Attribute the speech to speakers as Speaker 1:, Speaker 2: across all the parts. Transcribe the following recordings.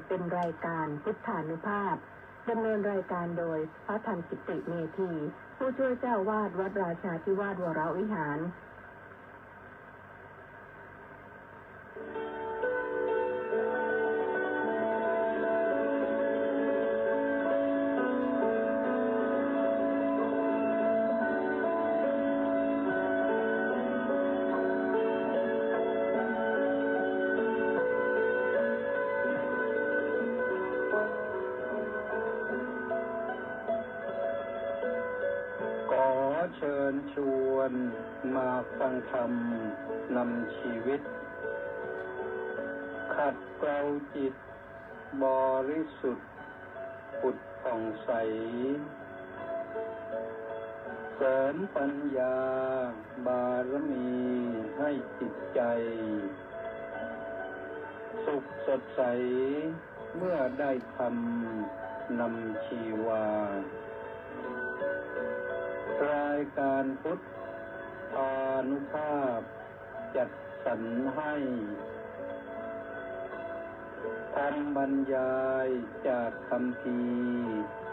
Speaker 1: เป็นรายการพุทธานุภาพดำเนินรายการโดยพระธรรมกิติเมธีผู้ช่วยเจ้าวาดวัดราชาธิวาสวรวิหาร
Speaker 2: เชิญชวนมาฟังธรรมนำชีวิตขัดเกลาจิตบริสุทธิ์ผุดผ่องใสเสริมปัญญาบารมีให้จิตใจสุขสดใสเมื่อได้ธรรมนำชีวารายการพุทธานุภาพจัดสรรให้ธรรมบรรยายจากคัมภีร์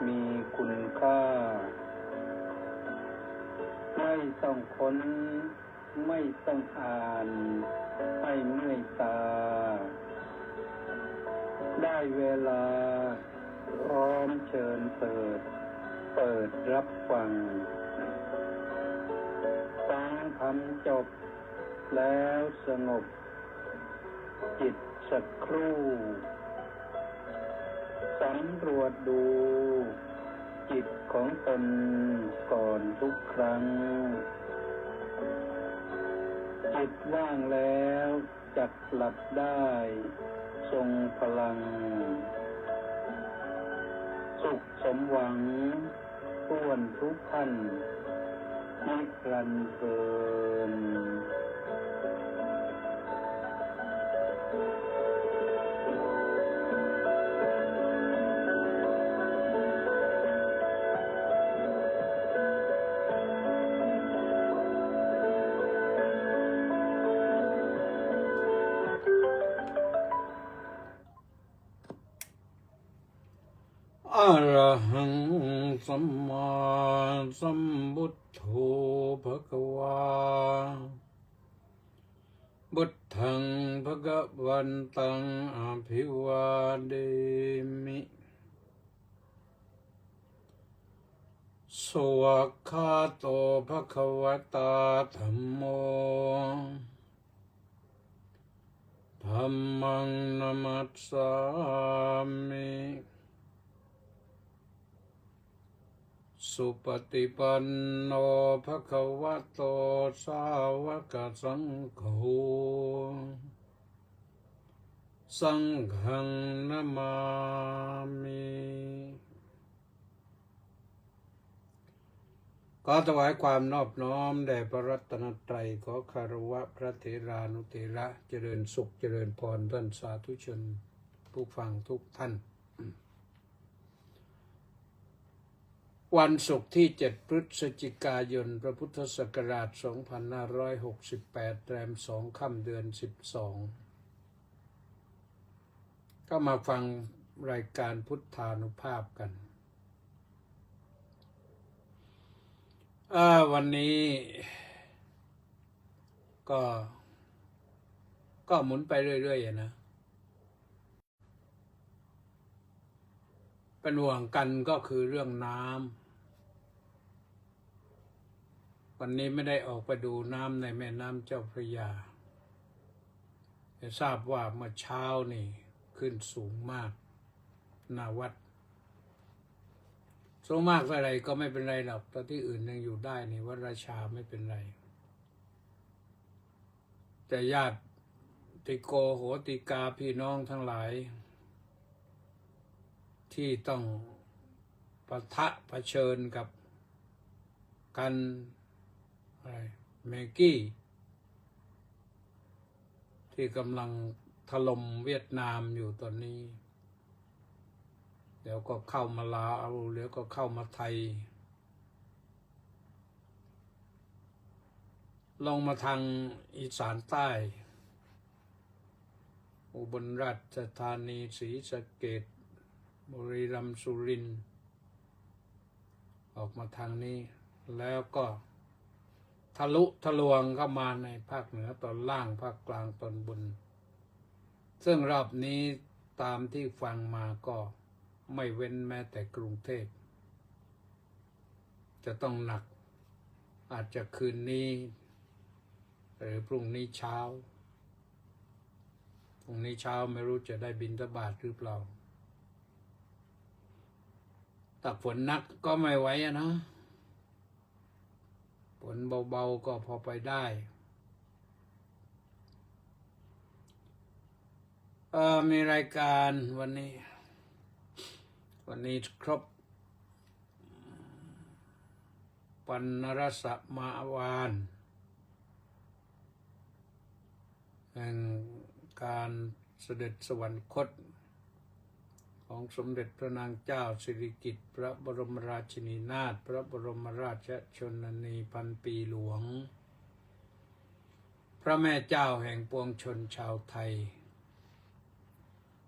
Speaker 2: มีคุณค่าไม่ต้องค้นไม่ต้องอ่านให้เมื่อยตาได้เวลาพร้อมเชิญเปิดรับฟังฟังธรรมจบแล้วสงบจิตสักครู่สำรวจดูจิตของตนก่อนทุกครั้งจิตว่างแล้วจักหลับได้ทรงพลังสุขสมหวังท้วนทุกท่านนิรันดร์เกินอะระหังสัมมาสัมพุทโธภะคะวาพุทธังภะคะวันตังอภิวาเดมิสวากขาโตภะคะวตาธัมโมธัมมังนัมมัสสามิสุปฏิปันโนภะคะวะโตสาวกสังโฆสังฆังนะมามิขอถวายความนอบน้อมแด่พระรัตนตรัยขอคารวะพระเถรานุเถระเจริญสุขเจริญพรท่านสาธุชนผู้ฟังทุกท่านวันศุกร์ที่7พฤศจิกายนพระพุทธศักราช2568แรม2ค่ำเดือน12ก็มาฟังรายการพุทธานุภาพกันวันนี้ก็หมุนไปเรื่อยๆนะเป็นห่วงกันก็คือเรื่องน้ำวันนี้ไม่ได้ออกไปดูน้ำในแม่น้ำเจ้าพระยาแต่ทราบว่าเมื่อเช้านี่ขึ้นสูงมากนาวัดสูงมากเท่าไรก็ไม่เป็นไรหรอกแต่ที่อื่นยังอยู่ได้นี่วัดราชาไม่เป็นไรแต่ญาติโกโหติกาพี่น้องทั้งหลายที่ต้องปะทะเผชิญกับกันเมกี้ที่กำลังถล่มเวียดนามอยู่ตอนนี้เดี๋ยวก็เข้ามาลาวเดี๋ยวก็เข้ามาไทยลงมาทางอีสานใต้ อุบลราชธานีศรีสะเกษบุรีรัมย์สุรินทร์ออกมาทางนี้แล้วก็ทะลุทะลวงเข้ามาในภาคเหนือตอนล่างภาคกลางตอนบนซึ่งรอบนี้ตามที่ฟังมาก็ไม่เว้นแม้แต่กรุงเทพจะต้องหนักอาจจะคืนนี้หรือพรุ่งนี้เช้าไม่รู้จะได้บิณฑบาตหรือเปล่าถ้าฝนหนักก็ไม่ไหวนะฝนเบาๆก็พอไปได้มีรายการวันนี้ครบปัณณรสมาวานแห่งการเสด็จสวรรคตของสมเด็จพระนางเจ้าสิริกิติ์พระบรมราชินีนาถพระบรมราชชนนีพันปีหลวงพระแม่เจ้าแห่งปวงชนชาวไทย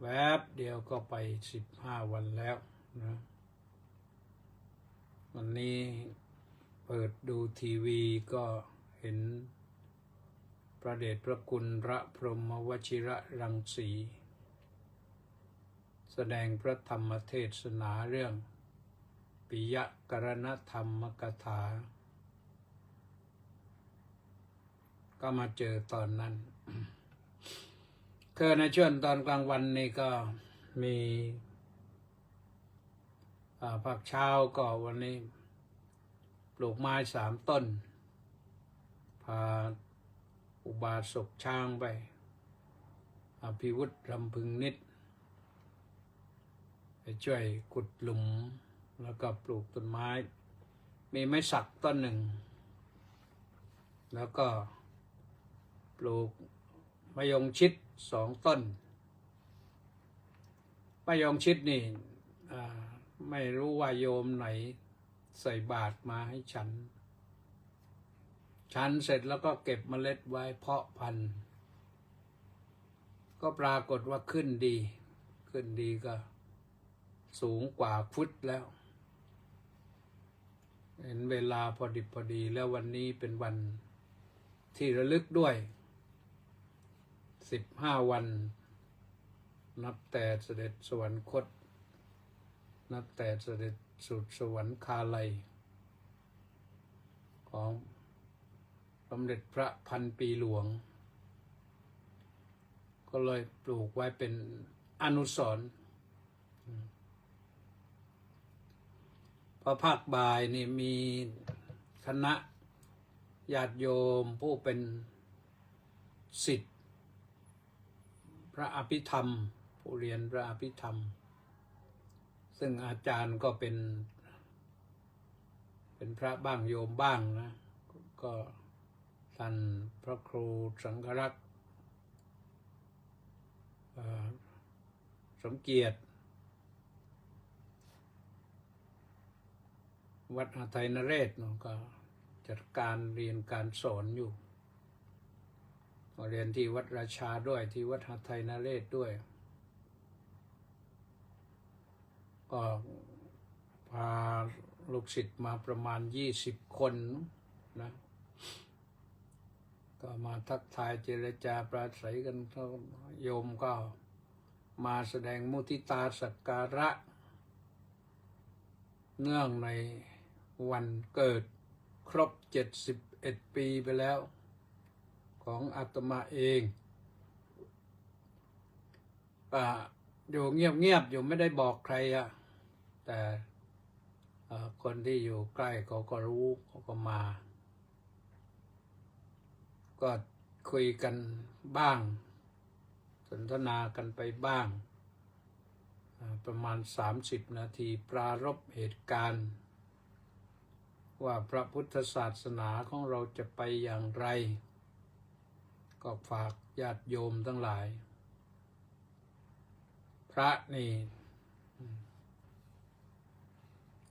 Speaker 2: แวบเดียวก็ไป15 วันแล้วนะวันนี้เปิดดูทีวีก็เห็นพระเดชพระคุณพระพรหมวชิระรังสีแสดงพระธรรมเทศนาเรื่องปิยกรณธรรมกถาก็มาเจอตอนนั้นคือในช่วงตอนกลางวันนี่ก็มีภาคเช้าก็วันนี้ปลูกไม้3 ต้นพาอุบาสกช้างไปอภิวุฒิรำพึงนิดไปช่วยขุดหลุมแล้วก็ปลูกต้นไม้มีไม้สักต้นหนึ่งแล้วก็ปลูกมะยงชิด2 ต้นมะยงชิดนี่ไม่รู้ว่าโยมไหนใส่บาตรมาให้ฉันเสร็จแล้วก็เก็บเมล็ดไว้เพาะพันธุ์ก็ปรากฏว่าขึ้นดีก็สูงกว่าฟุตแล้วเห็นเวลาพอดีแล้ววันนี้เป็นวันที่ระลึกด้วย15 วันนับแต่เสด็จสวรรคตนับแต่เสด็จสู่สวรรคาลัยของสมเด็จพระพันปีหลวงก็เลยปลูกไว้เป็นอนุสรณ์พอภาคบ่ายนี่มีคณะญาติโยมผู้เป็นศิษย์พระอภิธรรมผู้เรียนพระอภิธรรมซึ่งอาจารย์ก็เป็นพระบ้างโยมบ้างนะก็ท่านพระครูสังฆรักษ์สมเกียรติวัดหทัยนเรศก็จัดการเรียนการสอนอยู่เรียนที่วัดราชาด้วยที่วัดหทัยนเรศด้วยก็พาลูกศิษย์มาประมาณ20 คนนะก็มาทักทายเจรจาปราศัยกันโยมก็มาแสดงมุทิตาสักการะเนื่องในวันเกิดครบ71 ปีไปแล้วของอาตมาเองอยู่เงียบอยู่ไม่ได้บอกใครแต่คนที่อยู่ใกล้เขาก็รู้เขาก็มาก็คุยกันบ้างสนทนากันไปบ้างประมาณ30 นาทีปรารภเหตุการณ์ว่าพระพุทธศาสนาของเราจะไปอย่างไรก็ฝากญาติโยมทั้งหลายพระนี่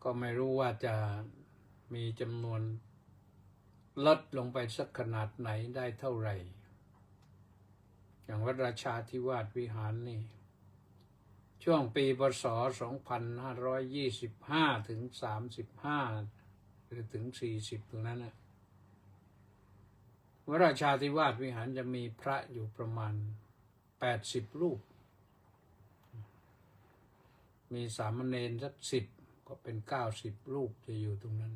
Speaker 2: ก็ไม่รู้ว่าจะมีจำนวนลดลงไปสักขนาดไหนได้เท่าไหร่ อย่างวัดราชาธิวาสวิหารนี่ช่วงปีพศ 2525 ถึง 35 หรือถึง 40 ตรงนั้นนะวัดราชาธิวาสวิหารจะมีพระอยู่ประมาณ 80 รูป มีสามเณรสัก10 ก็เป็น 90 รูปจะอยู่ตรงนั้น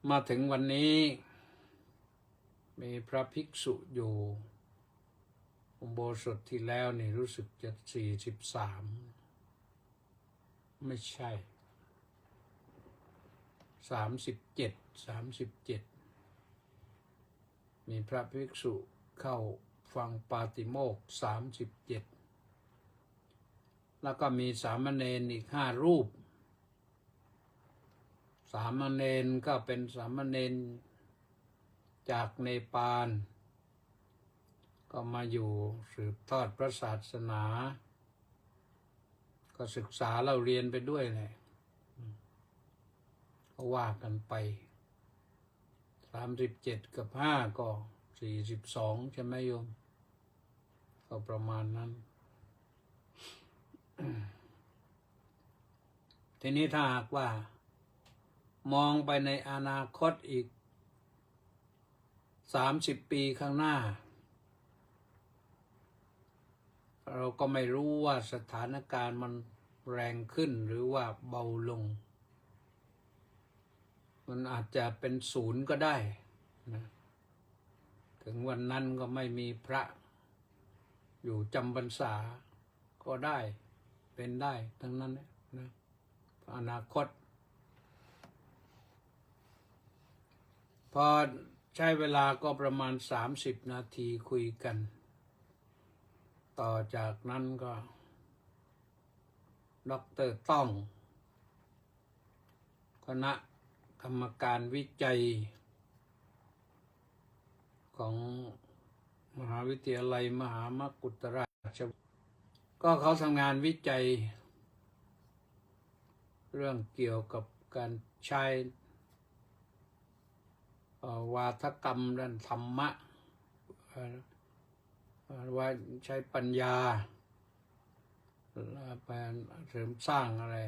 Speaker 2: มาถึงวันนี้มีพระภิกษุอยู่อุโบสถที่แล้วนี่รู้สึกจะ43ไม่ใช่37มีพระภิกษุเข้าฟังปาติโมกข์37แล้วก็มีสามเณรอีก5 รูปสามเณรก็เป็นสามเณรจากเนปาลก็มาอยู่สืบทอดพระศาสนาก็ศึกษาเราเรียนไปด้วยเลยก็ว่ากันไป37 กับ 5ก็42ใช่ไหมโยมก็ประมาณนั้นทีนี้ถ้าหากว่ามองไปในอนาคตอีก30 ปีข้างหน้าเราก็ไม่รู้ว่าสถานการณ์มันแรงขึ้นหรือว่าเบาลงมันอาจจะเป็น0ก็ได้นะถึงวันนั้นก็ไม่มีพระอยู่จำพรรษาก็ได้เป็นได้ทั้งนั้นนะอนาคตพอใช้เวลาก็ประมาณ30 นาทีคุยกันต่อจากนั้นก็ดร.ต้องคณะกรรมการวิจัยของมหาวิทยาลัยมหามกุฏราชก็เขาทำงานวิจัยเรื่องเกี่ยวกับการใช้วาทกรรมด้านธรรมะว่าใช้ปัญญาไปเสริมสร้างอะไร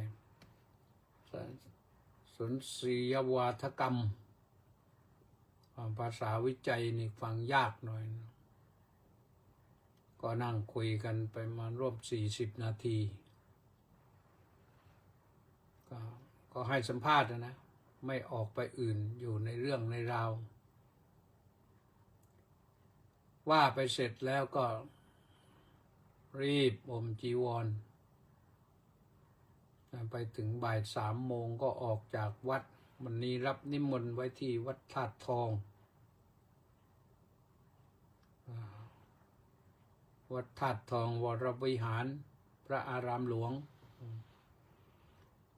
Speaker 2: สุนทรียวาทกรรมภาษาวิจัยนี่ฟังยากหน่อยก็นั่งคุยกันไปมาร่วม40 นาทีก็ให้สัมภาษณ์นะไม่ออกไปอื่นอยู่ในเรื่องในราวว่าไปเสร็จแล้วก็รีบจีวรไปถึงบ่าย3 โมงก็ออกจากวัดวันนี้รับนิมนต์ไว้ที่วัดธาตุทองวัดธาตุทองวรวิหารพระอารามหลวง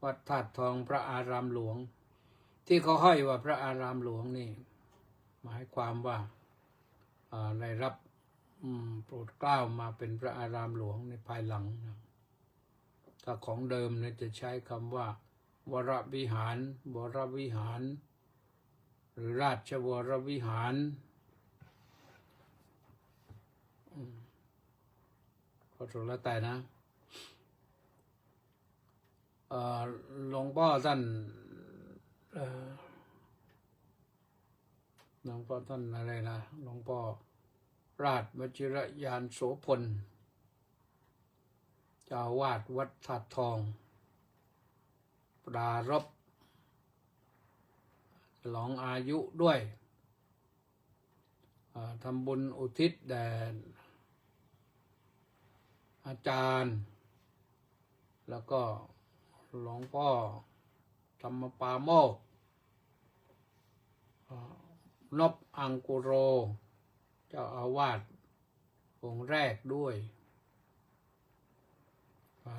Speaker 2: วัดธาตุทองพระอารามหลวงที่เขาห้อยว่าพระอารามหลวงนี่หมายความว่าได้รับโปรดเกล้ามาเป็นพระอารามหลวงในภายหลังนะถ้าของเดิมเนี่ยจะใช้คำว่าวรวิหารวรวิหารหรือราชวรวิหารก็ถูกแล้วแต่นะหลวงพ่อท่านอะไรนะหลวงพ่อราชวชิรยานโสพลเจ้าวาดวัดธาตุทองปรารภฉลองอายุด้วยทำบุญอุทิศแด่อาจารย์แล้วก็หลวงพ่อธรรมปาโมกข์นพอังกุโรเจ้าอาวาสองค์แรกด้วย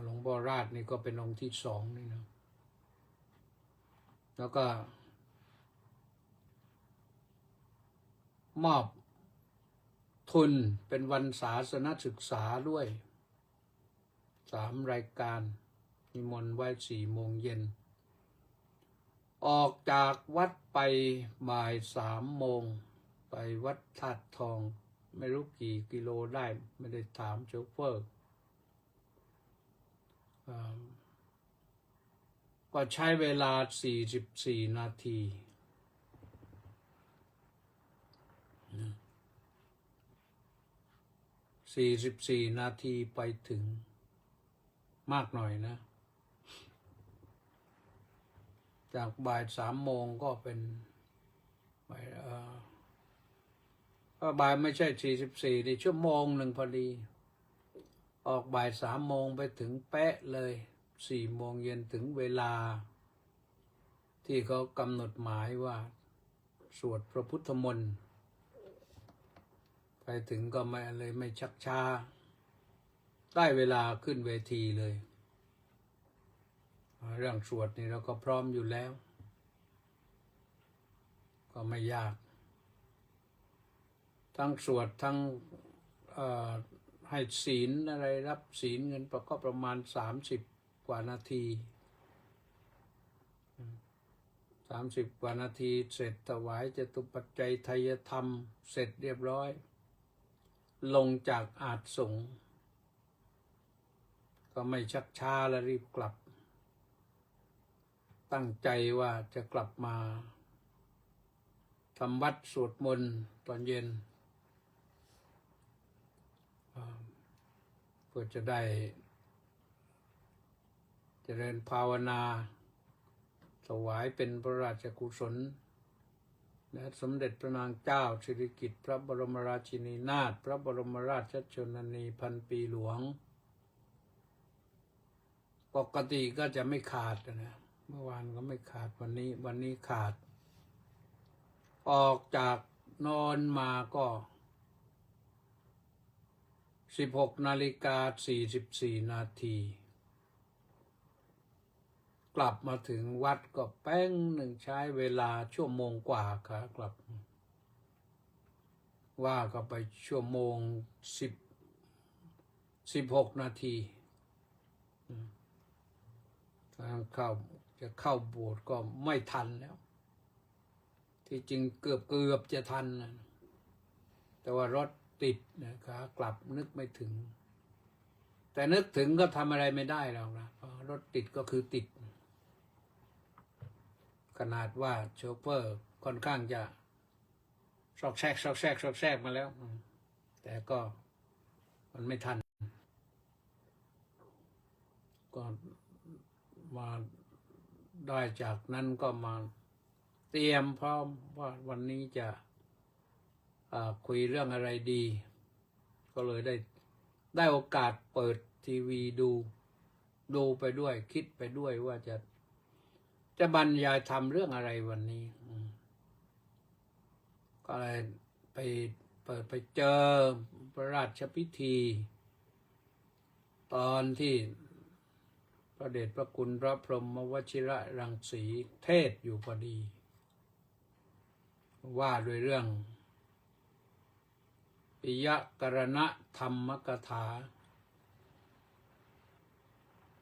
Speaker 2: หลวงพ่อราชนี่ก็เป็นองค์ที่2นี่นะแล้วก็มอบทุนเป็นวันศาสนศึกษาด้วย3 รายการนิมนต์ไว้4 โมงเย็นออกจากวัดไปบ่าย3 โมง ไปวัดธาตุทอง ไม่รู้กี่กิโลได้ ไม่ได้ถามโชเฟอร์ก็ใช้เวลา44 นาที44 นาทีไปถึงมากหน่อยนะ จากบ่าย3 โมงก็เป็นบ่ายไม่ใช่44นี่ชั่วโมงหนึ่งพอดี ออกบ่าย3 โมงไปถึงเป๊ะเลย4 โมงเย็นถึงเวลา ที่เขากำหนดหมายว่าสวดพระพุทธมนต์ไปถึงก็ไม่ชักช้าได้เวลาขึ้นเวทีเลยเรื่องสวดนี่เราก็พร้อมอยู่แล้วก็ไม่ยากทั้งสวดทั้งให้ศีลอะไรรับศีลเงินก็ประมาณ30 กว่านาที30 กว่านาทีเสร็จถวายจตุปัจจัยไทยธรรมเสร็จเรียบร้อยลงจากอาสงฆ์ก็ไม่ชักช้าและรีบกลับตั้งใจว่าจะกลับมาทำวัดสวดมนต์ตอนเย็นเพื่อจะได้เจริญภาวนาถวายเป็นพระราชกุศลและสมเด็จพระนางเจ้าสิริกิติ์พระบรมราชินีนาถพระบรมราชชนนีพันปีหลวงปกติก็จะไม่ขาดนะเมื่อวานก็ไม่ขาดวันนี้ขาดออกจากนอนมาก็16:44 นาทีกลับมาถึงวัดก็แป้งหนึ่งใช้เวลาชั่วโมงกว่าค่ะกลับว่าก็ไปชั่วโมง16 นาทีทางจะเข้าโบสถ์ก็ไม่ทันแล้วที่จริงเกือบจะทันนะแต่ว่ารถติดนะครับกลับนึกไม่ถึงแต่นึกถึงก็ทำอะไรไม่ได้หรอกนะเพราะรถติดก็คือติดขนาดว่าโชเฟอร์ค่อนข้างจะซอกแซกมาแล้วแต่ก็มันไม่ทันก็มาได้จากนั้นก็มาเตรียมพร้อมว่าวันนี้จะคุยเรื่องอะไรดีก็เลยได้โอกาสเปิดทีวีดูไปด้วยคิดไปด้วยว่าจะบรรยายทำเรื่องอะไรวันนี้ก็เลยไปเปิดไปเจอพระราชพิธีตอนที่พระเดชพระคุณพระพรหมวชิรรังสีเทศอยู่พอดีว่าด้วยเรื่องปิยกรณธรรมกถา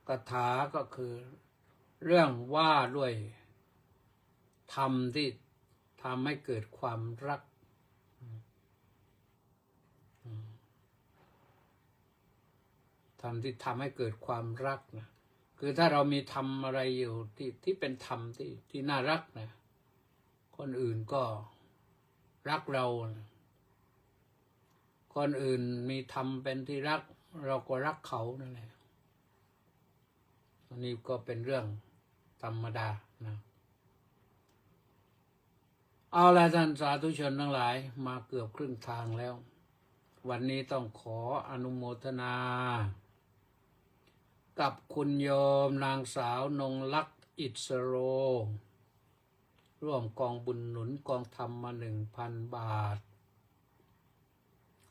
Speaker 2: กถาก็คือเรื่องว่าด้วยธรรมที่ทำให้เกิดความรักธรรมที่ทำให้เกิดความรักนะคือถ้าเรามีธรรมอะไรอยู่ที่เป็นธรรมที่น่ารักนะคนอื่นก็รักเรานะคนอื่นมีธรรมเป็นที่รักเราก็รักเขานั่นแหละอันนี้ก็เป็นเรื่องธรรมดานะเอาล่ะท่านสาธุชนทั้งหลายมาเกือบครึ่งทางแล้ววันนี้ต้องขออนุโมทนากับคุณโยมนางสาวนงลักษณ์อิสโรร่วมกองบุญหนุนกองธรรมมา 1,000 บาท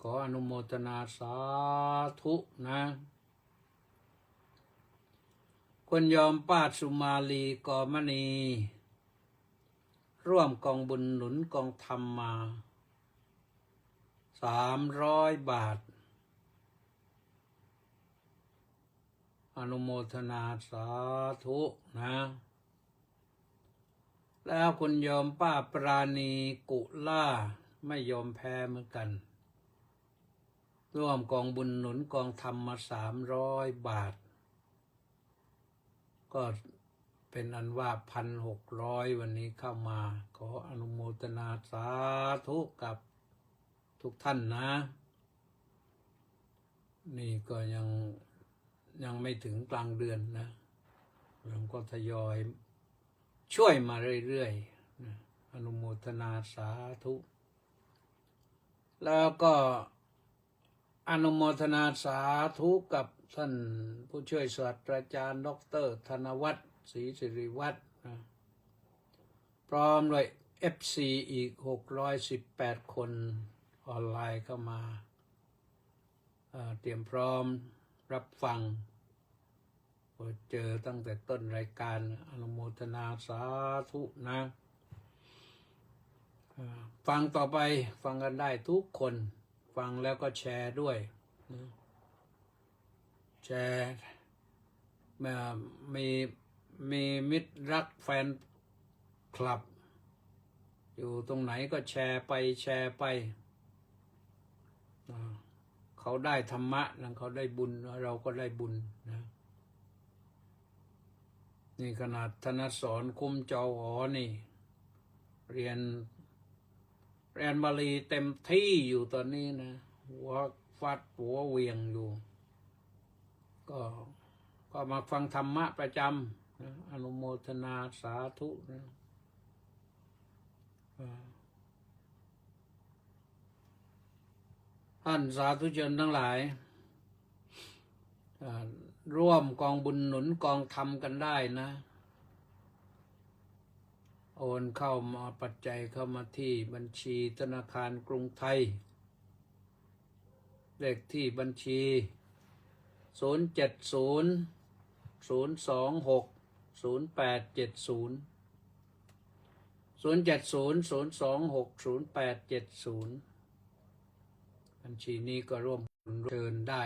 Speaker 2: ขออนุโมทนาสาธุนะคุณโยมป้าสุมาลีกอมณีร่วมกองบุญหนุนกองธรรมมา300 บาทอนุโมทนาสาธุนะแล้วคุณโยมป้าปราณีกุล่า ไม่ยอมแพ้เหมือนกัน ร่วมกองบุญหนุนกองธรรมมา300 บาท ก็เป็นอันว่า1,600วันนี้เข้ามาขออนุโมทนาสาธุกับทุกท่านนะ นี่ก็ยังไม่ถึงกลางเดือนนะเราก็ทยอยช่วยมาเรื่อยๆนะอนุโมทนาสาธุแล้วก็อนุโมทนาสาธุกับท่านผู้ช่วยศาสตราจารย์ดร.ธนวัฒน์ศรีสิริวัฒน์นะพร้อมด้วย FC อีก618 คนออนไลน์เข้ามาเตรียมพร้อมรับฟังเจอตั้งแต่ต้นรายการอนุโมทนาสาธุนะฟังต่อไปฟังกันได้ทุกคนฟังแล้วก็แชร์ด้วยนะแชร์มีมิตรรักแฟนคลับอยู่ตรงไหนก็แชร์ไปเขาได้ธรรมะนะเขาได้บุญเราก็ได้บุญนะนี่ขนาดธนสรคุ้มจอหอนี่เรียนบาลีเต็มที่อยู่ตอนนี้นะหัวฟัดหัวเวียงอยู่ก็มาฟังธรรมะประจำนะอนุโมทนาสาธุนะท่านสาธุชนทั้งหลายร่วมกองบุญหนุนกองธรรมกันได้นะโอนเข้ามาปัจจัยเข้ามาที่บัญชีธนาคารกรุงไทยเลขที่บัญชี070-026-0870 บัญชีนี้ก็ร่วมเชิญได้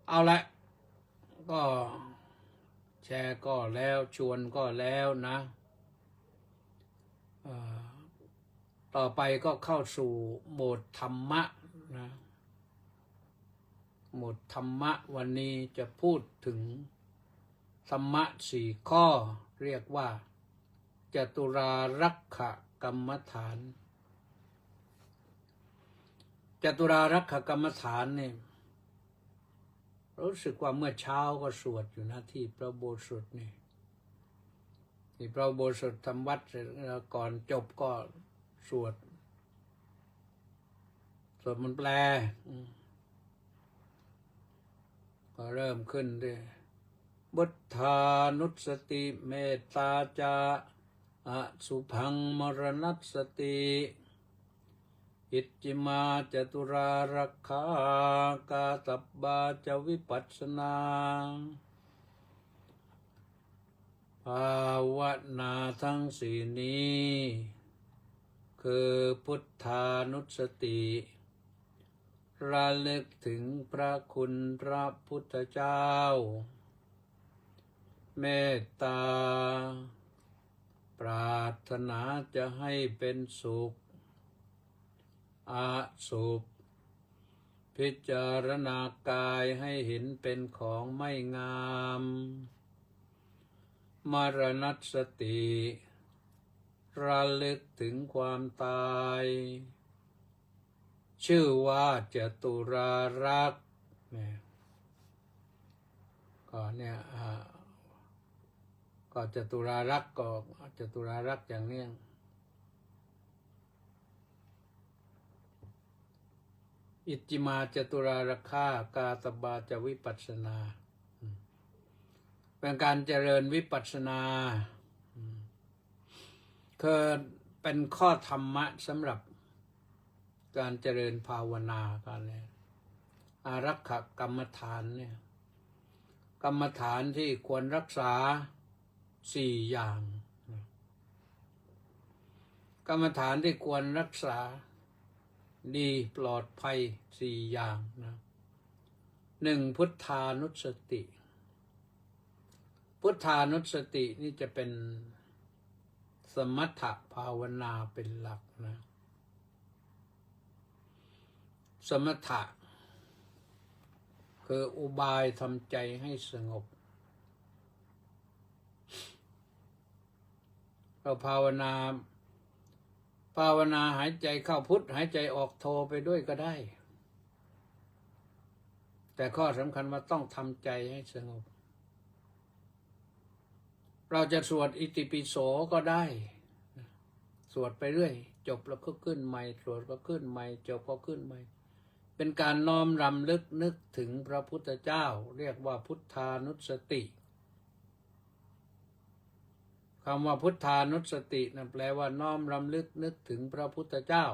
Speaker 2: เอาละก็แชร์ก็แล้วชวนก็แล้วนะต่อไปก็เข้าสู่โหมดธรรมะนะโหมดธรรมะวันนี้จะพูดถึงธรรมะ4 ข้อเรียกว่าจตุรารักขกรรมฐานจตุรารักขกรรมฐานนี่รู้สึกว่าเมื่อเช้าก็สวดอยู่นะที่พระอุโบสถนี่ที่พระอุโบสถทำวัดเสร็จแล้วก่อนจบก็สวดมันแปลก็เริ่มขึ้นด้วยบุทธานุสติเมตตาจาอสุภังมรณสติอิจจิมาจตุรารักขากาตับบาจวิปัสสนาภาวนาทั้ง4นี้คือพุทธานุสติระลึกถึงพระคุณพระพุทธเจ้าเมตตาปรารถนาจะให้เป็นสุขอาสุภพิจารณากายให้เห็นเป็นของไม่งามมรณสติระลึกถึงความตายชื่อว่าจตุรารักษ์ก็จตุรารักษ์ก็จตุรารักษ์อย่างนี้อิจจิมาจตุรารักขากาตบาจวิปัสสนาเป็นการเจริญวิปัสสนาคือเป็นข้อธรรมะสำหรับการเจริญภาวนากันเนี่ยอารักขกรรมฐานเนี่ยกรรมฐานที่ควรรักษา4 อย่างกรรมฐานที่ควรรักษาดีปลอดภัย4 อย่างนะ1พุทธานุสติพุทธานุสตินี่จะเป็น สมถะภาวนาเป็นหลักนะสมถะคืออุบายทำใจให้สงบเราภาวนาหายใจเข้าพุทธหายใจออกโทไปด้วยก็ได้แต่ข้อสำคัญว่าต้องทำใจให้สงบเราจะสวดอิติปิโสก็ได้สวดไปเรื่อยจบแล้วก็ขึ้นใหม่สวดก็ขึ้นใหม่จบก็ขึ้นใหม่เป็นการน้อมรำลึกนึกถึงพระพุทธเจ้าเรียกว่าพุทธานุสติคำว่าพุทธานุสตินั่นแปลว่าน้อมรำลึกนึกถึงพระพุทธเจ้า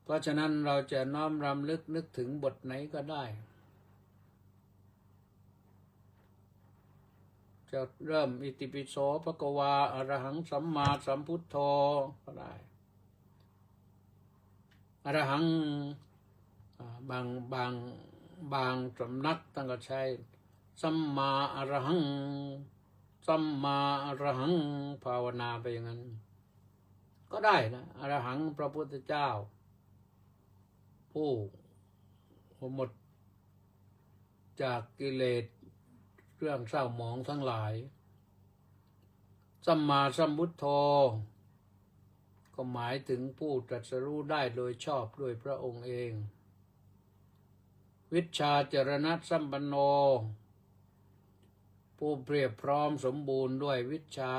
Speaker 2: เพราะฉะนั้นเราจะน้อมรำลึกนึกถึงบทไหนก็ได้จะเริ่มอิติปิโสภควาอรหังสัมมาสัมพุทโธก็ได้อรหังบางสำนักตั้งก็ใช้สัมมาอรหังสัมมาอรหังภาวนาไปอย่างนั้นก็ได้นะอรหังพระพุทธเจ้าผู้หมดจากกิเลสเรื่องเศร้าหมองทั้งหลายสัมมาสัมพุทโธก็หมายถึงผู้ตรัสรู้ได้โดยชอบด้วยพระองค์เองวิชชาจรณะสัมปันโนผู้เพียบพร้อมสมบูรณ์ด้วยวิชา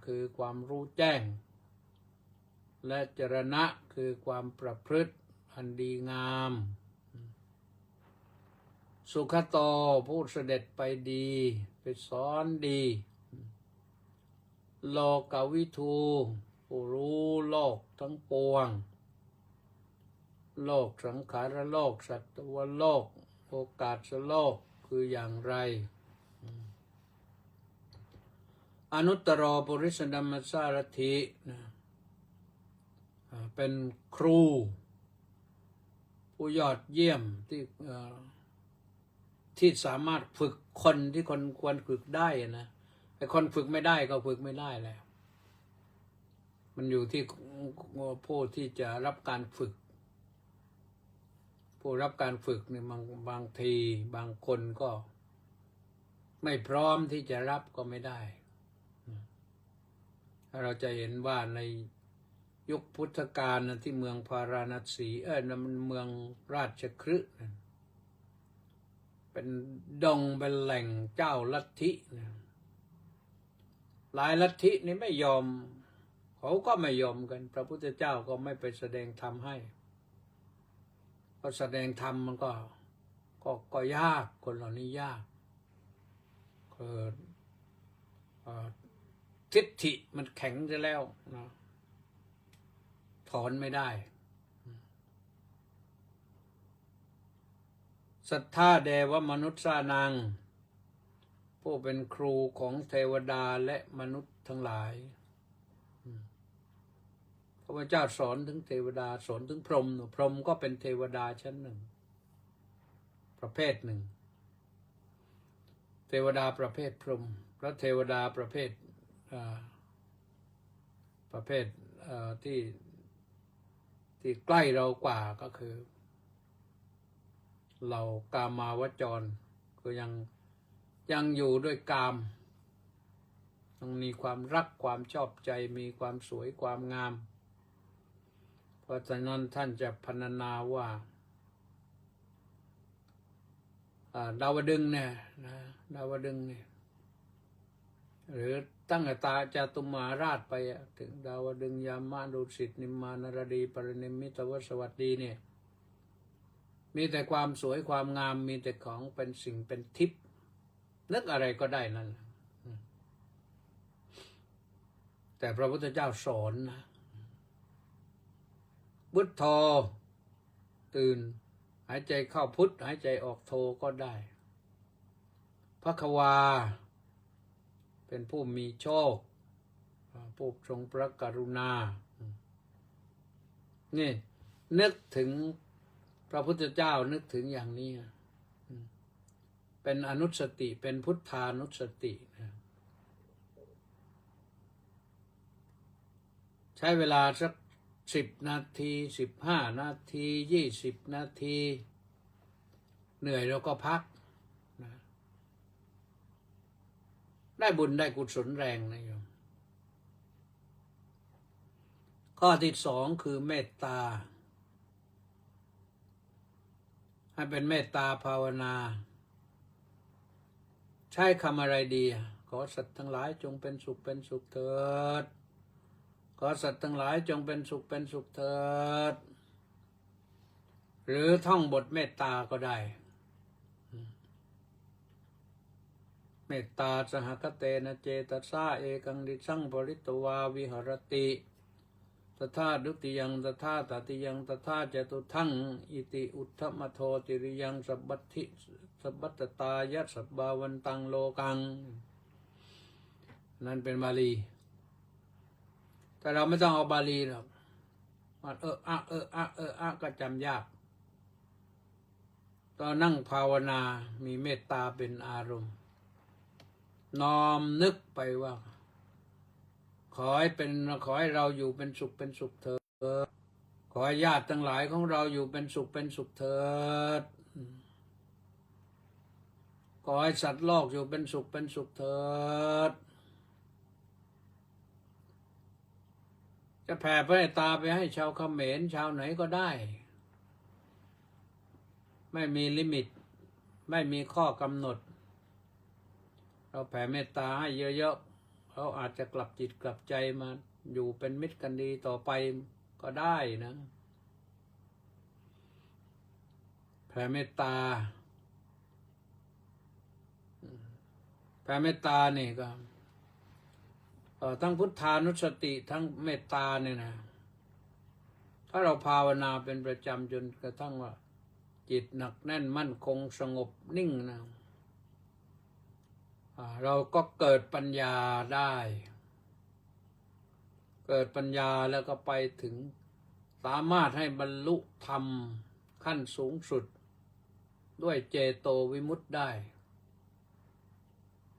Speaker 2: คือความรู้แจ้งและจรณะคือความประพฤติอันดีงามสุขโตผู้เสด็จไปดีไปสอนดีโลกวิทูผู้รู้โลกทั้งปวงโลกสังขารโลกสัตวโลกโอกาสโลกคืออย่างไรอนุตตรปุริสดัมมัสสารถิเป็นครูผู้ยอดเยี่ยมที่สามารถฝึกคนที่คนควรฝึกได้นะไอ้คนฝึกไม่ได้ก็ฝึกไม่ได้แล้วมันอยู่ที่ผู้ที่จะรับการฝึกผู้รับการฝึกเนี่ยบางทีบางคนก็ไม่พร้อมที่จะรับก็ไม่ได้เราจะเห็นว่าในยุคพุทธกาลที่เมืองพาราณสีเมืองราชคฤห์เป็นดงเป็นแหล่งเจ้าลัทธิหลายลัทธินี่ไม่ยอมเขาก็ไม่ยอมกันพระพุทธเจ้าก็ไม่ไปแสดงธรรมให้เพราะแสดงธรรมมันก็ยากคนเหล่านี้ยากทิฏฐิมันแข็งจะแล้วนะถอนไม่ได้สัทธาเดวมนุษย์สานังผู้เป็นครูของเทวดาและมนุษย์ทั้งหลายพระพุทธเจ้าสอนถึงเทวดาสอนถึงพรหมพรหมก็เป็นเทวดาชั้นหนึ่งประเภทหนึ่งเทวดาประเภทพรหมพระเทวดาประเภทที่ใกล้เรากว่าก็คือเรากามาวจรก็ยังอยู่ด้วยกามต้องมีความรักความชอบใจมีความสวยความงามเพราะฉะนั้นท่านจะพรรณนาว่าดาวดึงส์เนี่ยนะดาวดึงส์เนี่ยหรือตั้งแต่ตาจาตุมาราชไปถึงดาวดึงส์ยามะดุสิตนิมมานรดีปรินิมมิตวสวัสดีเนี่ยมีแต่ความสวยความงามมีแต่ของเป็นสิ่งเป็นทิพย์นึกอะไรก็ได้นั่นแต่พระพุทธเจ้าสอนนะพุทโธตื่นหายใจเข้าพุทธหายใจออกโธก็ได้ภควาเป็นผู้มีโชคผู้ทรงพระกรุณานี่นึกถึงพระพุทธเจ้านึกถึงอย่างนี้เป็นอนุสติเป็นพุทธานุสติ ใช้เวลาสัก10 นาที15 นาที20 นาทีเหนื่อยเราก็พักนะได้บุญได้กุศลแรงนะโยมข้อที่2คือเมตตาให้เป็นเมตตาภาวนาใช้คำอะไรดีขอสัตว์ทั้งหลายจงเป็นสุขเป็นสุขเถิดขอสัตว์ทั้งหลายจงเป็นสุขเป็นสุขเถิดหรือท่องบทเมตตาก็ได้เมตตาสหคเตนะเจตสาเอกังดิสังปริตวาวิหรติตถาดุติยังตถาตติยังตถาจตุทังอิติอุทธมโทติริยังสัพพัทธิสัพพัตตตายะสัพบาวันตังโลกังนั่นเป็นบาลีแต่เราไม่ต้องเอาบาลีหรอกก็จำยากตอนนั่งภาวนามีเมตตาเป็นอารมณ์น้อมนึกไปว่าขอให้เราอยู่เป็นสุขเป็นสุขเถิดขอให้ญาติทั้งหลายของเราอยู่เป็นสุขเป็นสุขเถิดขอให้สัตว์โลกอยู่เป็นสุขเป็นสุขเถิดจะแผ่พระเมตตาไปให้ชาวเขมรชาวไหนก็ได้ไม่มีลิมิตไม่มีข้อกำหนดเราแผ่เมตตาให้เยอะๆเขาอาจจะกลับจิตกลับใจมาอยู่เป็นมิตรกันดีต่อไปก็ได้นะแผ่เมตตานี่ก็ทั้งพุทธานุสติทั้งเมตตาเนี่ยนะถ้าเราภาวนาเป็นประจำจนกระทั่งว่าจิตหนักแน่นมั่นคงสงบนิ่งนะเราก็เกิดปัญญาได้เกิดปัญญาแล้วก็ไปถึงสามารถให้บรรลุธรรมขั้นสูงสุดด้วยเจโตวิมุตติได้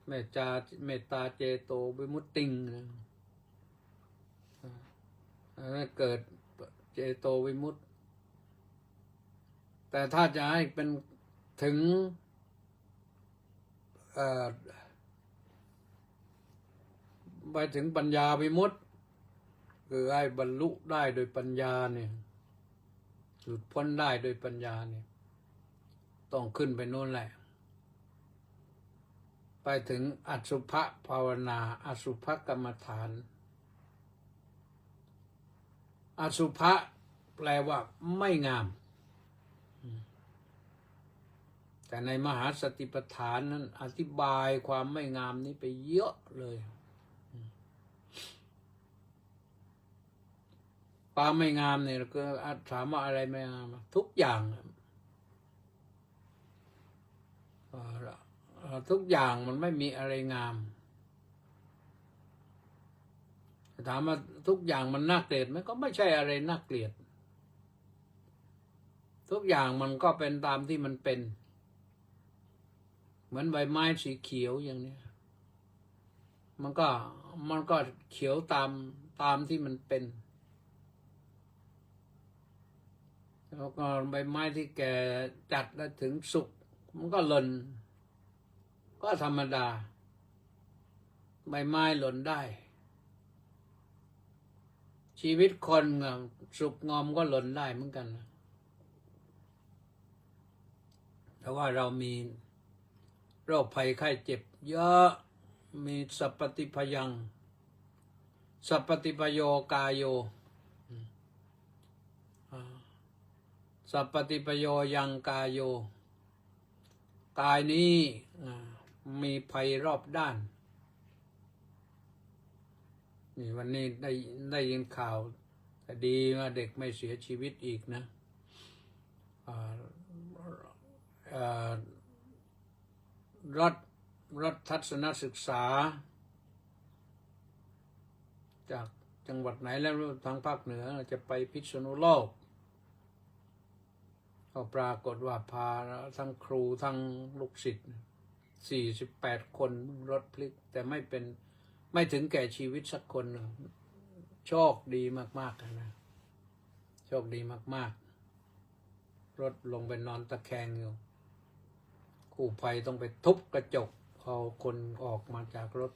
Speaker 2: เมตตาเจโตวิมุตติงนะเกิดเจโตวิมุตติแต่ถ้าจะให้เป็นถึงไปถึงปัญญาวิมุตติคือให้บรรลุได้โดยปัญญาเนี่ยหลุดพ้นได้โดยปัญญาเนี่ยต้องขึ้นไปนู่นแหละไปถึงอสุภภาวนาอสุภกรรมฐานอสุภะแปลว่าไม่งามแต่ในมหาสติปัฏฐานนั้นอธิบายความไม่งามนี้ไปเยอะเลยความไม่งามเนี่ยก็ถามว่าอะไรไม่งามทุกอย่างทุกอย่างมันไม่มีอะไรงามถามว่าทุกอย่างมันน่าเกลียดไหมก็ไม่ใช่อะไรน่าเกลียดทุกอย่างมันก็เป็นตามที่มันเป็นเหมือนใบไม้สีเขียวอย่างนี้มันก็เขียวตามที่มันเป็นแล้วก็ใบไม้ที่แก่จัดแล้วถึงสุกมันก็หล่นก็ธรรมดาใบไม้หล่นได้ชีวิตคนสุกงอมก็หล่นได้เหมือนกันแต่ว่าเรามีโรคภัยไข้เจ็บเยอะมีสัพพติพยังสัพพติพโยกายโยสัพพติพโยยังกายโยกายนี้มีภัยรอบด้านนี่วันนี้ได้ยินข่าวแต่ดีว่าเด็กไม่เสียชีวิตอีกนะรถทัศนศึกษาจากจังหวัดไหนแล้วทางภาคเหนือจะไปพิษณุโลกก็ปรากฏว่าพาทั้งครูทั้งลูกศิษย์48 คนรถพลิกแต่ไม่ถึงแก่ชีวิตสักคน โชคดีมากๆนะโชคดีมากๆรถลงไปนอนตะแคงอยู่กู้ภัยต้องไปทุบกระจกเอาคนออกมาจากรถ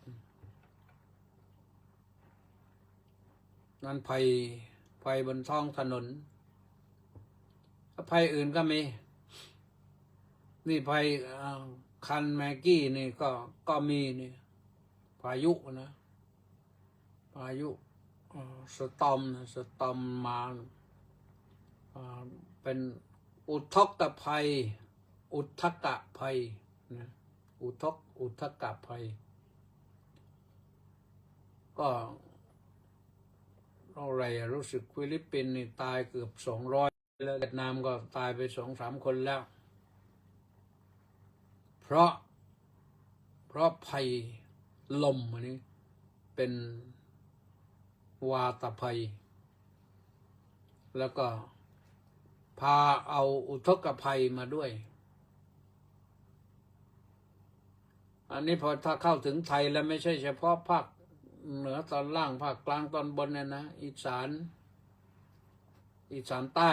Speaker 2: นั่นภัยบนท้องถนนภัยอื่นก็มีนี่ภัยคันแมกกี้นี่ก็มีนี่พายุนะพายุสตอมมาเป็นอุทกภัยอุทกภัยนะอุทกภัยก็อะไรรู้สึกฟิลิปปินส์นี่ตายเกือบ200แล้วเวียดนามก็ตายไป2-3 คนแล้วเพราะภัยลมอันนี้เป็นวาตภัยแล้วก็พาเอาอุทกภัยมาด้วยอันนี้พอถ้าเข้าถึงไทยแล้วไม่ใช่เฉพาะภาคเหนือตอนล่างภาคกลางตอนบนเนี่ยนะอีสานใต้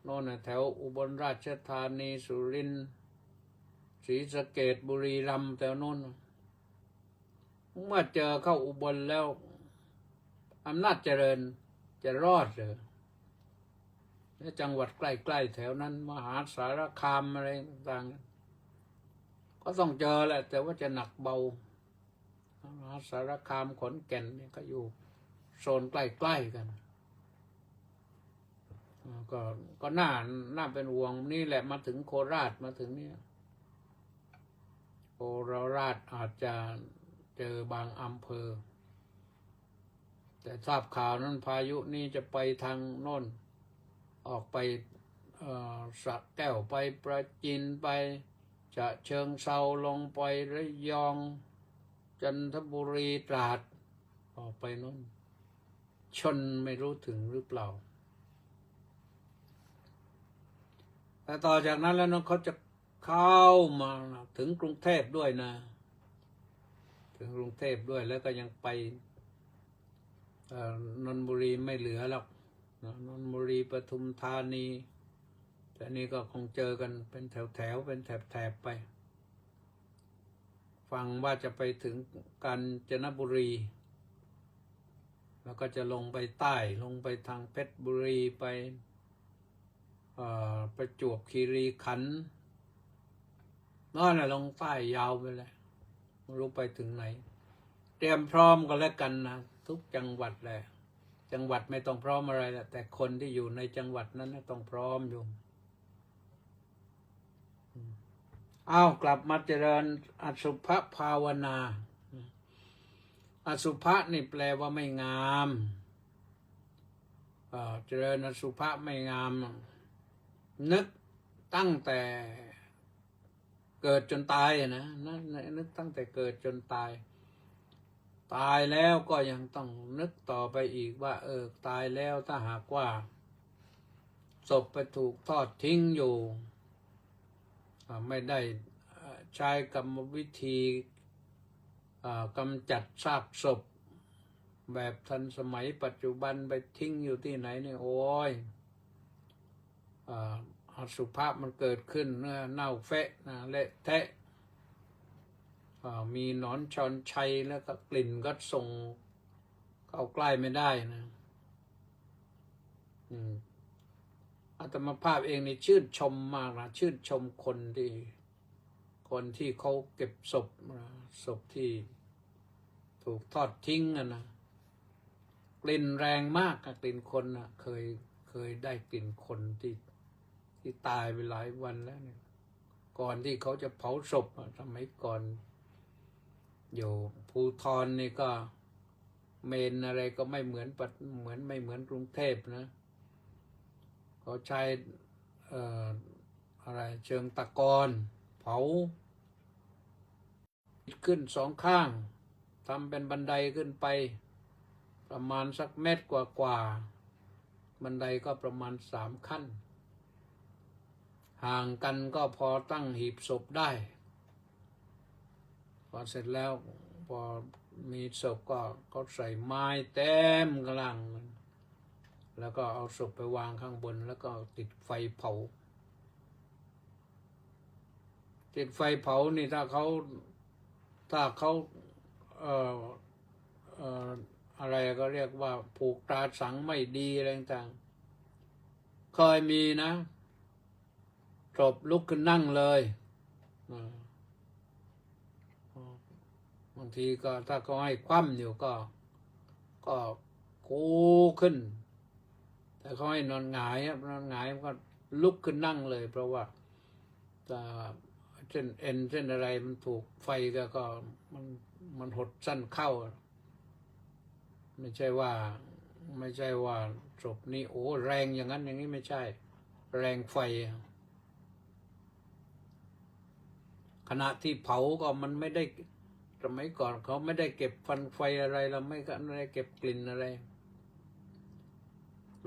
Speaker 2: โน่นนะแถวอุบลราชธานีสุรินทร์ศรีสะเกษบุรีรัมย์แถวโน้นเมื่อเจอเข้าอุบลแล้วอำนาจเจริญจะรอดเหรอและจังหวัดใกล้ๆแถวนั้นมหาสารคามอะไรต่างๆก็ต้องเจอแหละแต่ว่าจะหนักเบามหาสารคามขอนแก่นนี่ก็อยู่โซนใกล้ๆกันก็น่าเป็นห่วงนี่แหละมาถึงโคราชมาถึงนี่โคราชอาจจะเจอบางอำเภอแต่ทราบข่าวนั้นพายุนี้จะไปทางโน่นออกไปสระแก้วไปประจินไปจะเชิงเซาลงไประยองจันทบุรีตราดออกไปโน่นชนไม่รู้ถึงหรือเปล่าแต่ต่อจากนั้นแล้วน้องเขาจะเข้ามาถึงกรุงเทพด้วยนะถึงกรุงเทพด้วยแล้วก็ยังไปนนทบุรีไม่เหลือหรอกนนทบุรีปทุมธานีแต่นี่ก็คงเจอกันเป็นแถวเป็นแถบไปฟังว่าจะไปถึงกาญจนบุรีแล้วก็จะลงไปใต้ลงไปทางเพชรบุรีไปประจวบคีรีขันธ์นั่นแหละลงใต้ยาวไปเลยไม่รู้ไปถึงไหนเตรียมพร้อมกันแล้วกันนะทุกจังหวัดแหละจังหวัดไม่ต้องพร้อมอะไรแหละแต่คนที่อยู่ในจังหวัดนั้นต้องพร้อมอยู่กลับมาเจริญอสุภภาวนาอสุภะนี่แปลว่าไม่งามเจริญอสุภะไม่งามนึกตั้งแต่เกิดจนตายนะนึกตั้งแต่เกิดจนตายแล้วก็ยังต้องนึกต่อไปอีกว่าตายแล้วถ้าหากว่าศพไปถูกทอดทิ้งอยู่ไม่ได้ใช้กรรมวิธีกำจัดซากศพแบบทันสมัยปัจจุบันไปทิ้งอยู่ที่ไหนเนี่ยโอ้ยอสุภะมันเกิดขึ้นเนื้อเน่าเฟะนะเละเทะมีหนอนชอนชัยแล้วก็กลิ่นก็ส่งเข้าใกล้ไม่ได้นะอาตมาภาพเองนี่ชื่นชมมากนะชื่นชมคนที่เขาเก็บศพที่ถูกทอดทิ้งนะกลิ่นแรงมากกลิ่นคนนะเคยได้กลิ่นคนที่ตายไปหลายวันแล้วเนี่ยก่อนที่เขาจะเผาศพสมัยก่อนอยู่ภูธรนี่ก็เมนอะไรก็ไม่เหมือนกรุงเทพนะเขาใช้อะไรเชิงตะกอนเผาขึ้น2 ข้างทำเป็นบันไดขึ้นไปประมาณสักเมตรกว่าบันไดก็ประมาณ3 ขั้นห่างกันก็พอตั้งหีบศพได้พอเสร็จแล้วพอ มีศพก็เขาใส่ไม้เต็มกำลังแล้วก็เอาศพไปวางข้างบนแล้วก็ติดไฟเผาติดไฟเผานี่ถ้าเขาเอ่ออะไรก็เรียกว่าผูกตราสังไม่ดีอะไรต่างเคยมีนะศพลุกขึ้นนั่งเลยบางทีก็ถ้าเขาให้คว่ำอยู่ก็กูขึ้นแต่เขาให้นอนหงายมันก็ลุกขึ้นนั่งเลย เพราะว่าเส้นเอ็นเส้นอะไรมันถูกไฟก็มันหดสั้นเข้าไม่ใช่ว่าศพนี้โอ้แรงอย่างนั้นอย่างนี้ไม่ใช่แรงไฟขณะที่เผาก็มันไม่ได้สมัยก่อนเขาไม่ได้เก็บฟันไฟอะไรเราไม่ได้เก็บกลิ่นอะไร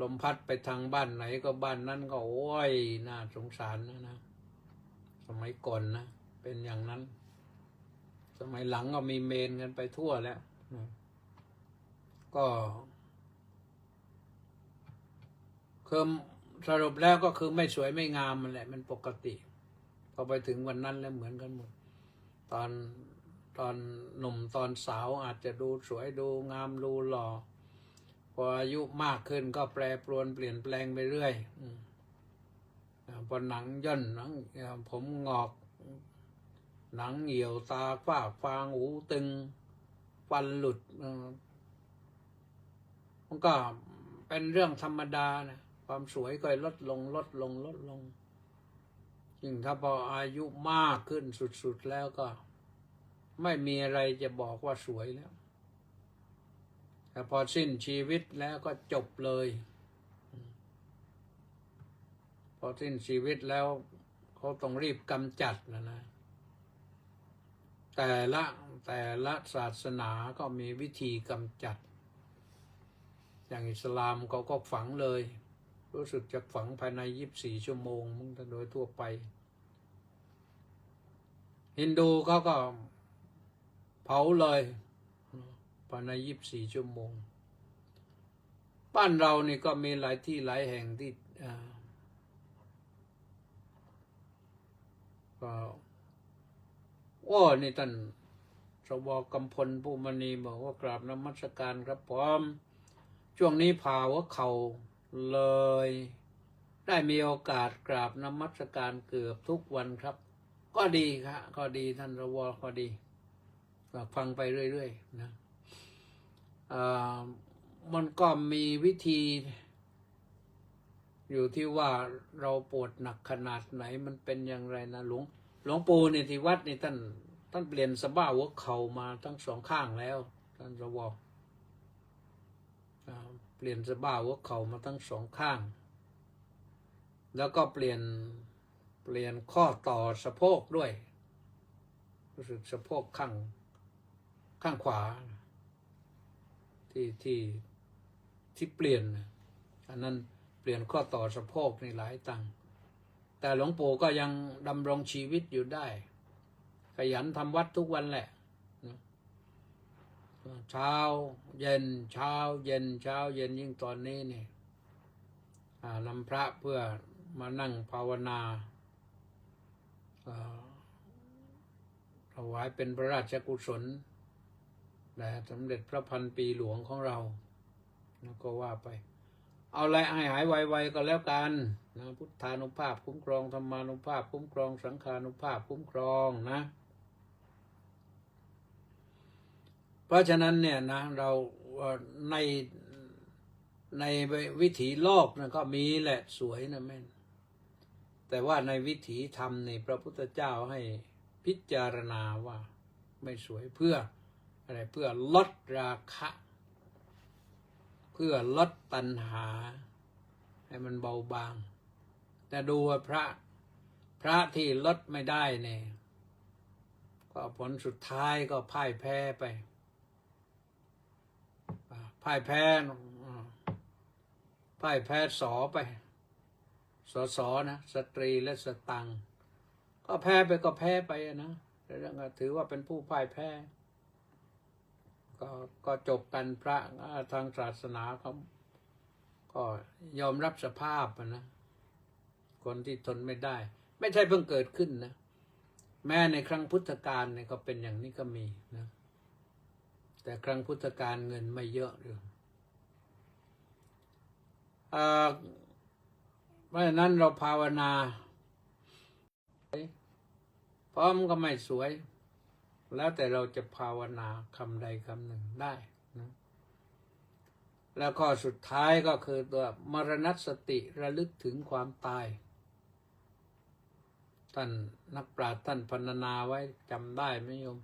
Speaker 2: ลมพัดไปทางบ้านไหนก็บ้านนั้นก็โอ้ยน่าสงสารนะสมัยก่อนนะเป็นอย่างนั้นสมัยหลังก็มีเมนกันไปทั่วแล้วก็คือสรุปแล้วก็คือไม่สวยไม่งามมันแหละมันปกติพอไปถึงวันนั้นแล้วเหมือนกันหมดตอนหนุ่มตอนสาวอาจจะดูสวยดูงามดูหล่อพออายุมากขึ้นก็แปรปรวนเปลี่ยนแปลงไปเรื่อยพอหนังย่นหนังผมงอกหนังเหี่ยวตาฝ้าฟางหูตึงฟันหลุดมันก็เป็นเรื่องธรรมดานะความสวยก็ลดลงยิ่งถ้าพออายุมากขึ้นสุดๆแล้วก็ไม่มีอะไรจะบอกว่าสวยแล้วแต่พอสิ้นชีวิตแล้วก็จบเลยพอสิ้นชีวิตแล้วเขาต้องรีบกำจัดนะแต่ละศาสนาก็มีวิธีกำจัดอย่างอิสลามเขาก็ฝังเลยรู้สึกจะฝังภายใน24 ชั่วโมงมึงโดยทั่วไปฮินดูเขาก็เผาเลยภายใน24 ชั่วโมงบ้านเรานี่ก็มีหลายที่หลายแห่งที่ก็นี่ท่านสว.กำพลภูมณีบอกว่ากราบนมัสการครับผมช่วงนี้ผ่าหัวเข่าเลยได้มีโอกาสกราบนมัสการเกือบทุกวันครับก็ดีครับก็ดีท่านสว.ก็ดีฟังไปเรื่อยๆนะมันก็มีวิธีอยู่ที่ว่าเราปวดหนักขนาดไหนมันเป็นอย่างไรนะหลวงปู่เนี่ยที่วัดนี่ท่านเปลี่ยนสะบ้าหัวเข่ามาทั้งสองข้างแล้วท่านสว.เปลี่ยนสะบ้าหัวเข่ามาทั้งสองข้างแล้วก็เปลี่ยนข้อต่อสะโพกด้วยรู้สึกสะโพกข้างขวาที่เปลี่ยนอันนั้นเปลี่ยนข้อต่อสะโพกนี่หลายตังแต่หลวงปู่ก็ยังดำรงชีวิตอยู่ได้ขยันทำวัดทุกวันแหละเช้าเย็นเช้าเย็นเช้าเย็นยิ่งตอนนี้นี่นำพระเพื่อมานั่งภาวนาถวายเป็นพระราชกุศลแด่สมเด็จพระพันปีหลวงของเราแล้วก็ว่าไปเอาอะไรให้หายไวๆก็แล้วกันนะพุทธานุภาพคุ้มครองธรรมานุภาพคุ้มครองสังฆานุภาพคุ้มครองนะเพราะฉะนั้นเนี่ยนะเราในวิถีโลกนะก็มีแหละสวยนะแม่นแต่ว่าในวิถีธรรมนี่พระพุทธเจ้าให้พิจารณาว่าไม่สวยเพื่ออะไรเพื่อลดราคะเพื่อลดตัณหาให้มันเบาบางแต่ดูว่าพระที่ลดไม่ได้เนี่ยก็ผลสุดท้ายก็พ่ายแพ้ไปพ่ายแพ้สอไปสนะสตรีและสตังค์ก็แพ้ไปนะแต่ก็ถือว่าเป็นผู้พ่ายแพ้ ก็จบกันพระทางศาสนาเขาก็ยอมรับสภาพนะคนที่ทนไม่ได้ ไม่ใช่เพิ่งเกิดขึ้นนะแม้ในครั้งพุทธกาลเนี่ยก็เป็นอย่างนี้ก็มีนะแต่ครั้งพุทธกาลเงินไม่เยอะเลยเพราะฉะนั้นเราภาวนาพร้อมก็ไม่สวยแล้วแต่เราจะภาวนาคำใดคำหนึ่งได้นะแล้วข้อสุดท้ายก็คือตัวมรณสติระลึกถึงความตายท่านนักปราชญ์ท่านพรรณนาไว้จำได้ไหมโยม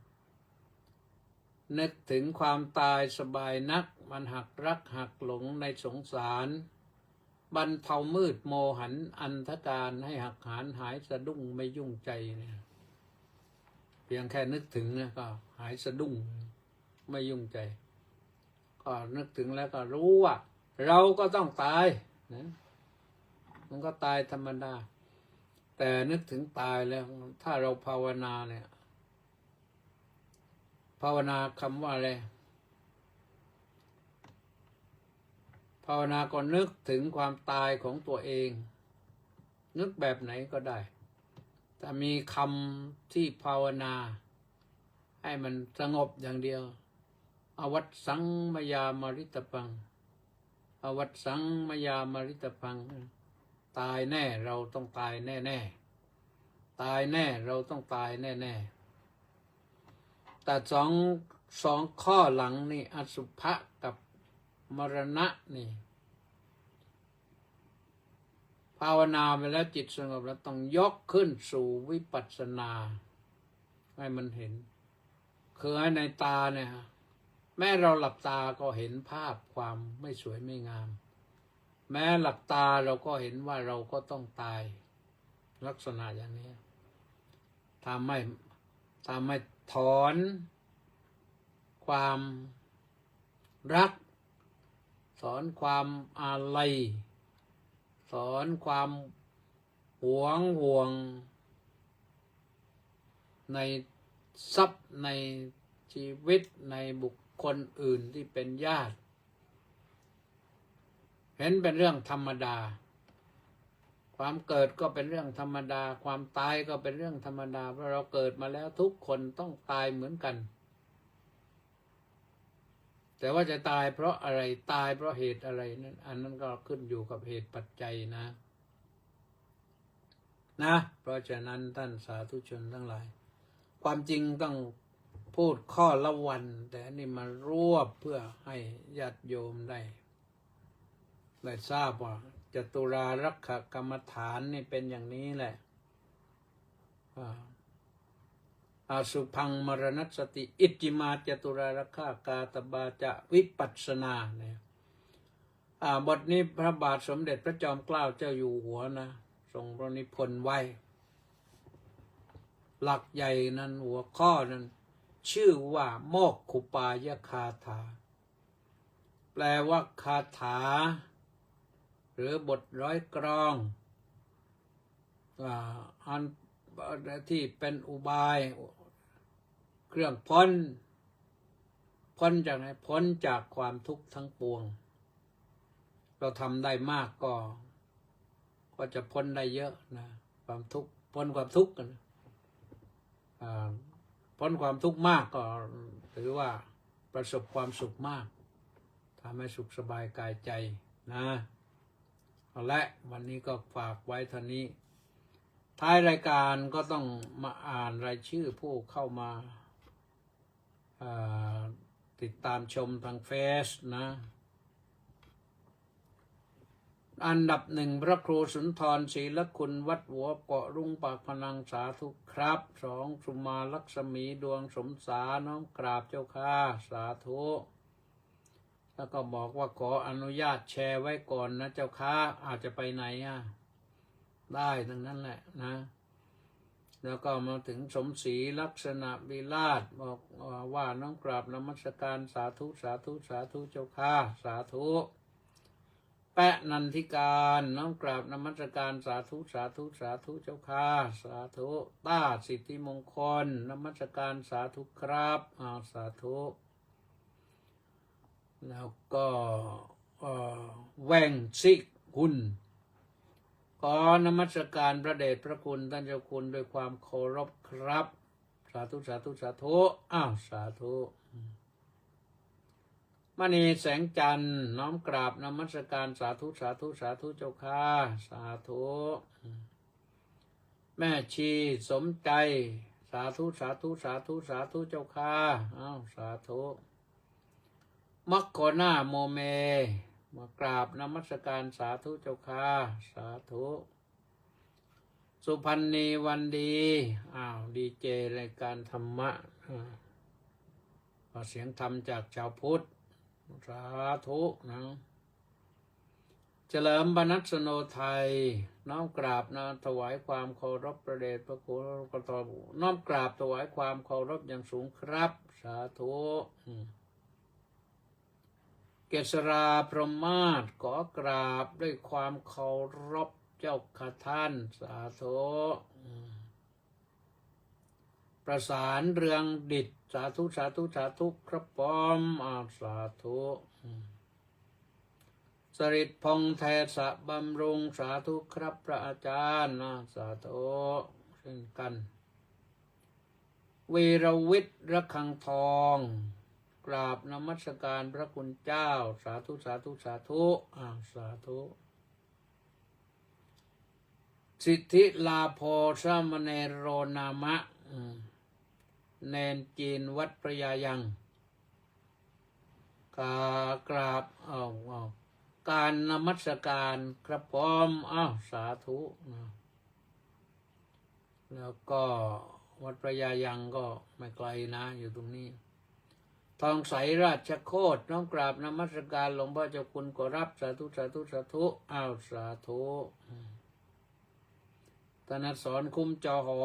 Speaker 2: นึกถึงความตายสบายนักมันหักรักหักหลงในสงสารบรรเทามืดโมหันอันธการให้หักหานหายสะดุ้งไม่ยุ่งใจเนี่ยเพียงแค่นึกถึงเนี่ยก็หายสะดุ้งไม่ยุ่งใจก็นึกถึงแล้วก็รู้ว่าเราก็ต้องตายนะมันก็ตายธรรมดาแต่นึกถึงตายแล้วถ้าเราภาวนาเนี่ยภาวนาคำว่าอะไรภาวนาก็นึกถึงความตายของตัวเองนึกแบบไหนก็ได้แต่มีคำที่ภาวนาให้มันสงบอย่างเดียวอวัตสังมยามริตปังอวัตสังมยามริตปังตายแน่เราต้องตายแน่แน่ตายแน่เราต้องตายแน่แน่แต่สองข้อหลังนี่อสุภะกับมรณะนี่ภาวนาไปแล้วจิตสงบแล้วต้องยกขึ้นสู่วิปัสสนาให้มันเห็นคือให้ในตาเนี่ยแม้เราหลับตาก็เห็นภาพความไม่สวยไม่งามแม้หลับตาเราก็เห็นว่าเราก็ต้องตายลักษณะอย่างนี้ถ้าไม่ถอนความรักสอนความอาลัยสอนความหวงห่วงในทรัพย์ในชีวิตในบุคคลอื่นที่เป็นญาติเห็นเป็นเรื่องธรรมดาความเกิดก็เป็นเรื่องธรรมดาความตายก็เป็นเรื่องธรรมดาเพราะเราเกิดมาแล้วทุกคนต้องตายเหมือนกันแต่ว่าจะตายเพราะอะไรตายเพราะเหตุอะไรนั้นอันนั้นก็ขึ้นอยู่กับเหตุปัจจัยนะเพราะฉะนั้นท่านสาธุชนทั้งหลายความจริงต้องพูดข้อละวันแต่นี่มารวบเพื่อให้ญาติโยมได้ทราบว่าจตุรารักขกรรมฐานนี่เป็นอย่างนี้แหละอาสุพังมรณสติอิจจิมาจตุรารักขากาตบาจะวิปัสสนาเนี่ยบทนี้พระบาทสมเด็จพระจอมเกล้าเจ้าอยู่หัวนะทรงพระนิพนธ์ไว้หลักใหญ่นั้นหัวข้อนั้นชื่อว่าโมกขุปายคาถาแปลว่าคาถาหรือบทร้อยกรองอันที่เป็นอุบายเครื่องพ้นจากไหนพ้นจากความทุกข์ทั้งปวงเราทำได้มากก็จะพ้นได้เยอะนะความทุกข์พ้นความทุกข์กันพ้นความทุกข์มากก็ถือว่าประสบความสุขมากทำให้สุขสบายกายใจนะและวันนี้ก็ฝากไว้เท่านี้ท้ายรายการก็ต้องมาอ่านรายชื่อผู้เข้ามาติดตามชมทางเฟซนะอันดับหนึ่งพระครูสุนทรศรีละคุณวัดหัวเกาะรุ่งปากพนังสาธุครับ2สุมาลักษมีดวงสมสาน้อมกราบเจ้าค่ะสาธุแล้วก็บอกว่าขออนุญาตแชร์ไว้ก่อนนะเจ้าค่ะอาจจะไปไหนได้ทั้งนั้นแหละนะแล้วก็มาถึงสมศรีลักษณะวิราชบอกว่าน้อมกราบนมัสการสาธุสาธุสาธุเจ้าค่ะสาธุแปะนันทิการน้อมกราบนมัสการสาธุสาธุสาธุเจ้าค่ะสาธุต้าสิทธิมงคลนมัสการสาธุครับสาธุ แล้วก็แว่งซิกคุณขอนมัสการพระเดชพระคุณท่านเจ้าคุณด้วยความเคารพครับสาธุสาธุสาธุอ้าวสาธุมณีแสงจันทร์น้อมกราบนมัสการสาธุสาธุสาธุเจ้าค่ะสาธุแม่ชีสมใจสาธุสาธุสาธุสาธุเจ้าค่ะอ้าวสาธุมัคโคนาโมเมมากราบนมัสการสาธุเจ้าค่ะสาธุสุพรรณีวันดีอ้าวดีเจรายการธรรมะเสียงธรรมจากชาวพุทธสาธุนะเฉลิมบรรณัสโนไทยน้อมกราบนะถวายความเคารพพระเดชพระคุณน้อมกราบถวายความเคารพอย่างสูงครับสาธุเกษราพรหมาศขอกราบด้วยความเคารพเจ้าข้าท่านสาธุประสานเรืองดิษสาธุสาธุสาธุครับพร้อมสาธุสริตพงษ์แทสะบำรุงสาธุครับพระอาจารย์สาธุเช่นกันวีรวิทย์ระฆังทองกราบนมัสการพระคุณเจ้าสาธุสาธุสาธุสาธุสิทธิลาโภสามเณรโรนามะเนนจีนวัดพระยายังกราบการนมัสการครับพร้อมสาธุแล้วก็วัดพระยายังก็ไม่ไกลนะอยู่ตรงนี้ทองใสราชโคตรน้อมกราบนมัสการหลวงพ่อเจ้าคุณก็รับสาธุสาธุสาธุสาธุธนสรคุ้มจอหอ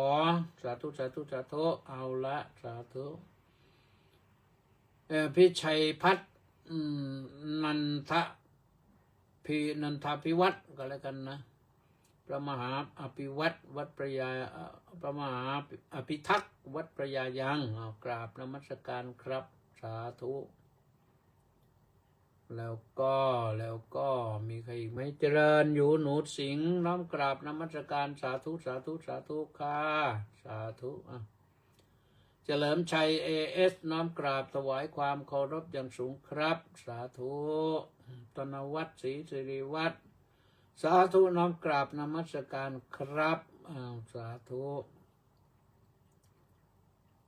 Speaker 2: สาธุสาธุสาธุเอาละสาธุพิชัยพัฒน์นันทพิวัตรก็แล้วกันนะพระมหาอภิวัตรวัดพระยาพระมหาอภิทักษ์วัดพระยายังกราบนมัสการครับสาธุแล้วก็มีใครอีกไหมเจริญอยู่หนูสิงห์น้อมกราบนมัสการสาธุสาธุสาธุค่ะสาธุเฉลิมชัยASน้อมกราบถวายความเคารพอย่างสูงครับสาธุธนวัฒน์ศรีสิริวัฒน์สาธุน้อมกราบนมัสการครับสาธุ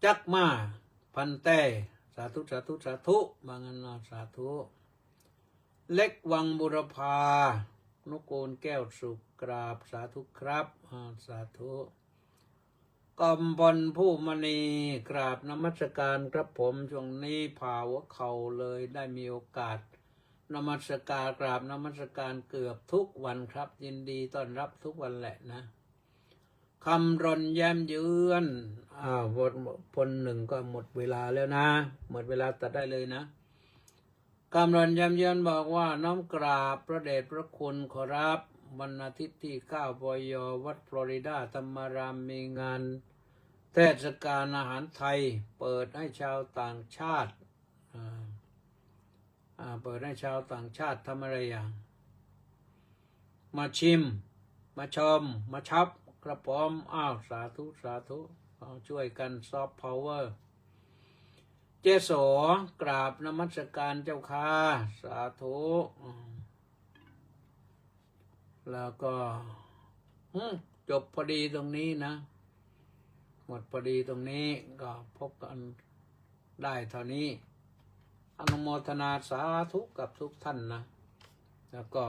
Speaker 2: จักมาพันเต้สาธุสาธุสาธุบางอันสาธุเล็กวังบุรพานุกูลแก้วสุขกราบสาธุครับสาธุกำพลผู้มณีกราบนมัสการครับผมช่วงนี้ผ่าหัวเข่าเลยได้มีโอกาสนมัสการกราบนมัสการเกือบทุกวันครับยินดีต้อนรับทุกวันแหละนะคำรณแย้มเยือนพลหนึ่งก็หมดเวลาแล้วนะหมดเวลาตัดได้เลยนะคำรณแย้มเยือนบอกว่าน้อมกราบพระเดชพระคุณขอรับวันอาทิตย์ที่9 ปยวัดฟลอริดาธรรมารามมีงานเทศกาลอาหารไทยเปิดให้ชาวต่างชาติเปิดให้ชาวต่างชาติทำอะไรอย่างมาชิมมาชมมาช็อปกระป๋อมสาธุสาธุช่วยกันซอฟต์พาวเวอร์เจโสกราบนมัสการเจ้าค่ะสาธุแล้วก็จบพอดีตรงนี้นะหมดพอดีตรงนี้ก็พบกันได้เท่านี้อนุโมทนาสาธุกับทุกท่านนะแล้วก็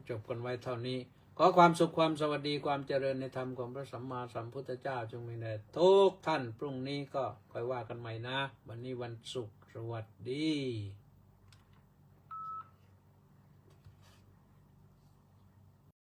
Speaker 2: จบกันไว้เท่านี้ขอความสุขความสวัสดีความเจริญในธรรมของพระสัมมาสัมพุทธเจ้าจงมีแด่ทุกท่านพรุ่งนี้ก็ค่อยว่ากันใหม่นะวันนี้วันศุกร์สวัสดี